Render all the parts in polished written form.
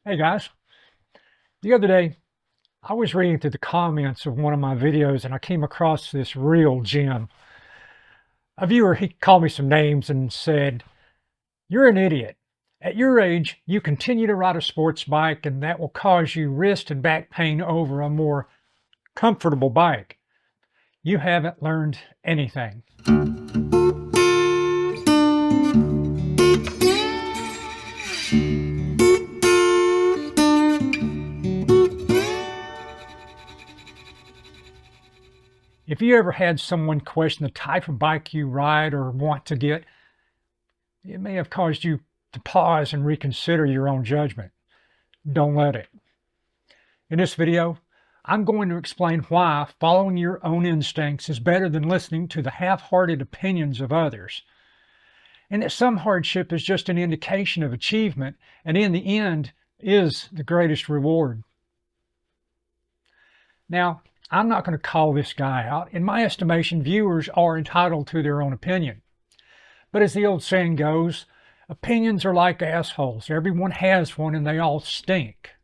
Hey guys, the other day I was reading through the comments of one of my videos and I came across this real gem. A viewer, he called me some names and said, "You're an idiot. At your age, you continue to ride a sports bike and that will cause you wrist and back pain over a more comfortable bike. You haven't learned anything." If you ever had someone question the type of bike you ride or want to get, it may have caused you to pause and reconsider your own judgment. Don't let it. In this video, I'm going to explain why following your own instincts is better than listening to the half-hearted opinions of others, and that some hardship is just an indication of achievement, and in the end is the greatest reward. Now, I'm not going to call this guy out. In my estimation, viewers are entitled to their own opinion. But as the old saying goes, opinions are like assholes. Everyone has one and they all stink.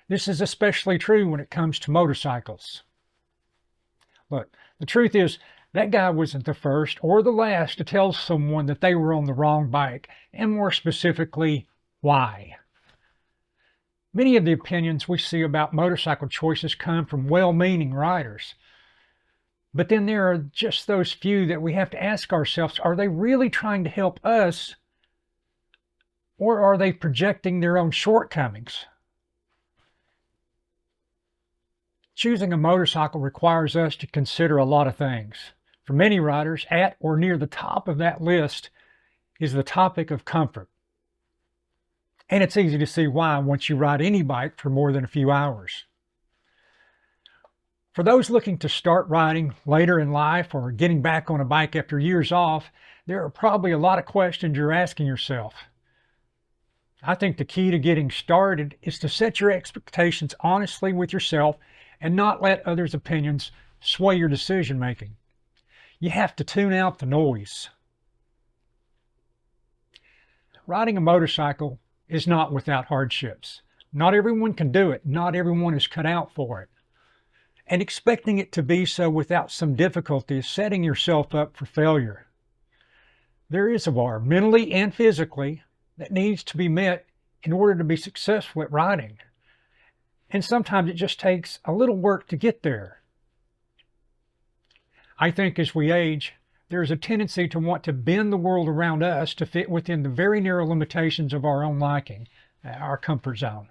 This is especially true when it comes to motorcycles. Look, the truth is, that guy wasn't the first or the last to tell someone that they were on the wrong bike, and more specifically, why. Many of the opinions we see about motorcycle choices come from well-meaning riders. But then there are just those few that we have to ask ourselves, are they really trying to help us, or are they projecting their own shortcomings? Choosing a motorcycle requires us to consider a lot of things. For many riders, at or near the top of that list is the topic of comfort. And it's easy to see why once you ride any bike for more than a few hours. For those looking to start riding later in life or getting back on a bike after years off, there are probably a lot of questions you're asking yourself. I think the key to getting started is to set your expectations honestly with yourself and not let others' opinions sway your decision making. You have to tune out the noise. Riding a motorcycle is not without hardships. Not everyone can do it. Not everyone is cut out for it. And expecting it to be so without some difficulty is setting yourself up for failure. There is a bar, mentally and physically, that needs to be met in order to be successful at riding. And sometimes it just takes a little work to get there. I think as we age, there is a tendency to want to bend the world around us to fit within the very narrow limitations of our own liking, our comfort zone.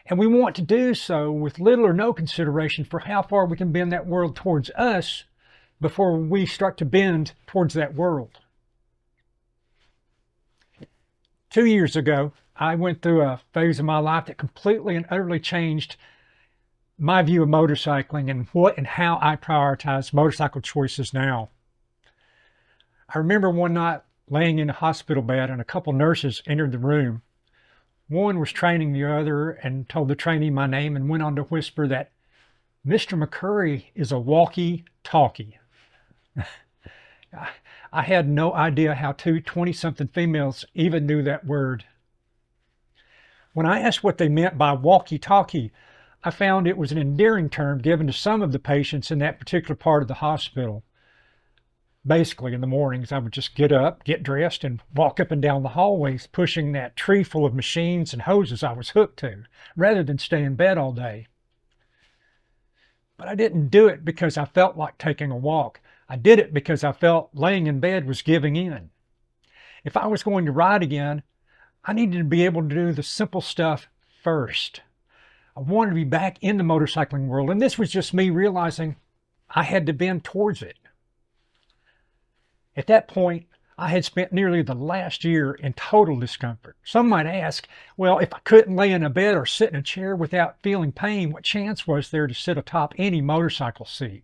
And we want to do so with little or no consideration for how far we can bend that world towards us before we start to bend towards that world. 2 years ago, I went through a phase of my life that completely and utterly changed my view of motorcycling and what and how I prioritize motorcycle choices now. I remember one night laying in a hospital bed and a couple nurses entered the room. One was training the other and told the trainee my name and went on to whisper that Mr. McCurry is a walkie-talkie. I had no idea how two 20-something females even knew that word. When I asked what they meant by walkie-talkie, I found it was an endearing term given to some of the patients in that particular part of the hospital. Basically, in the mornings, I would just get up, get dressed, and walk up and down the hallways, pushing that tree full of machines and hoses I was hooked to, rather than stay in bed all day. But I didn't do it because I felt like taking a walk. I did it because I felt laying in bed was giving in. If I was going to ride again, I needed to be able to do the simple stuff first. I wanted to be back in the motorcycling world, and this was just me realizing I had to bend towards it. At that point, I had spent nearly the last year in total discomfort. Some might ask, well, if I couldn't lay in a bed or sit in a chair without feeling pain, what chance was there to sit atop any motorcycle seat?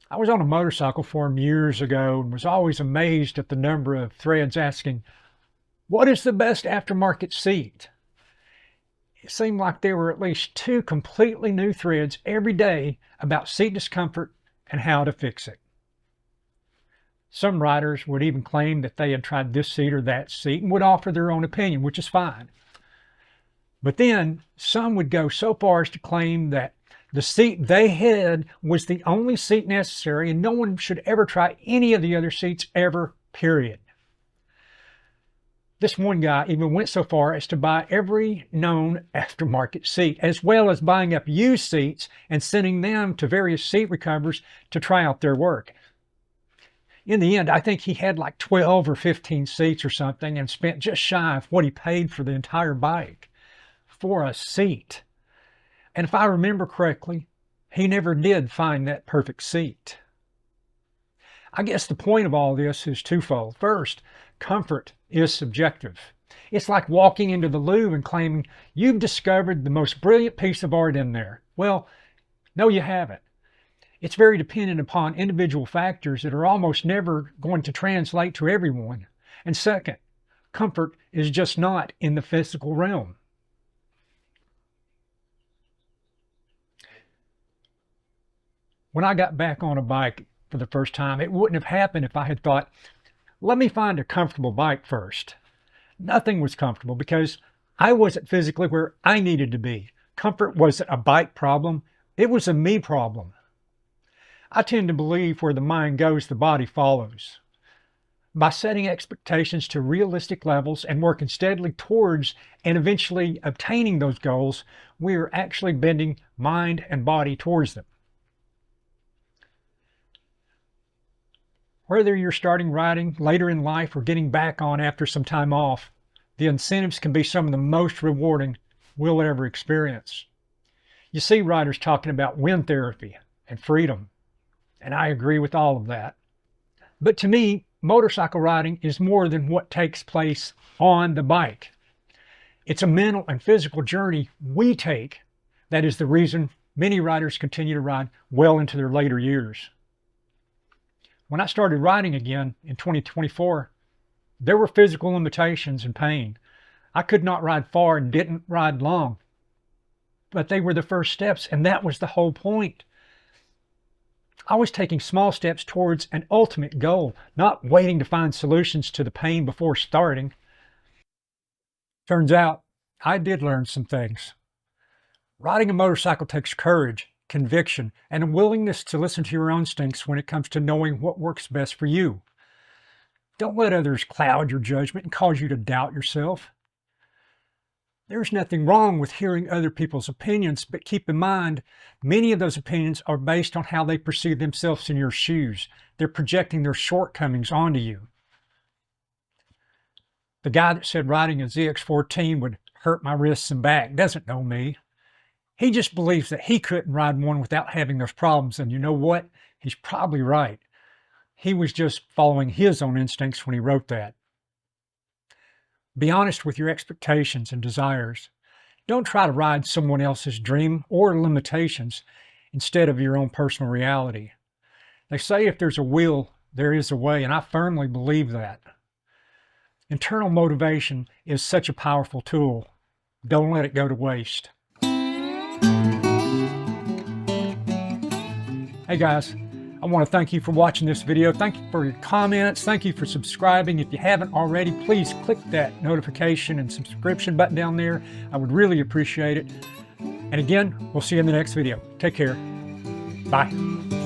I was on a motorcycle forum years ago and was always amazed at the number of threads asking, what is the best aftermarket seat? It seemed like there were at least 2 completely new threads every day about seat discomfort and how to fix it. Some riders would even claim that they had tried this seat or that seat and would offer their own opinion, which is fine. But then some would go so far as to claim that the seat they had was the only seat necessary and no one should ever try any of the other seats ever, period. This one guy even went so far as to buy every known aftermarket seat, as well as buying up used seats and sending them to various seat recoverers to try out their work. In the end, I think he had like 12 or 15 seats or something and spent just shy of what he paid for the entire bike for a seat. And if I remember correctly, he never did find that perfect seat. I guess the point of all this is twofold. First, comfort is subjective. It's like walking into the Louvre and claiming you've discovered the most brilliant piece of art in there. Well, no, you haven't. It's very dependent upon individual factors that are almost never going to translate to everyone. And second, comfort is just not in the physical realm. When I got back on a bike for the first time, it wouldn't have happened if I had thought, let me find a comfortable bike first. Nothing was comfortable because I wasn't physically where I needed to be. Comfort wasn't a bike problem. It was a me problem. I tend to believe where the mind goes, the body follows. By setting expectations to realistic levels and working steadily towards and eventually obtaining those goals, we are actually bending mind and body towards them. Whether you're starting riding later in life or getting back on after some time off, the incentives can be some of the most rewarding we'll ever experience. You see riders talking about wind therapy and freedom, and I agree with all of that. But to me, motorcycle riding is more than what takes place on the bike. It's a mental and physical journey we take that is the reason many riders continue to ride well into their later years. When I started riding again in 2024, there were physical limitations and pain. I could not ride far and didn't ride long, but they were the first steps, and that was the whole point. I was taking small steps towards an ultimate goal, not waiting to find solutions to the pain before starting. Turns out, I did learn some things. Riding a motorcycle takes courage, conviction, and a willingness to listen to your own instincts when it comes to knowing what works best for you. Don't let others cloud your judgment and cause you to doubt yourself. There's nothing wrong with hearing other people's opinions, but keep in mind, many of those opinions are based on how they perceive themselves in your shoes. They're projecting their shortcomings onto you. The guy that said riding a ZX14 would hurt my wrists and back doesn't know me. He just believes that he couldn't ride one without having those problems, and you know what? He's probably right. He was just following his own instincts when he wrote that. Be honest with your expectations and desires. Don't try to ride someone else's dream or limitations instead of your own personal reality. They say if there's a will, there is a way, and I firmly believe that. Internal motivation is such a powerful tool. Don't let it go to waste. Hey guys, I want to thank you for watching this video. Thank you for your comments. Thank you for subscribing. If you haven't already, please click that notification and subscription button down there. I would really appreciate it. And again, we'll see you in the next video. Take care. Bye.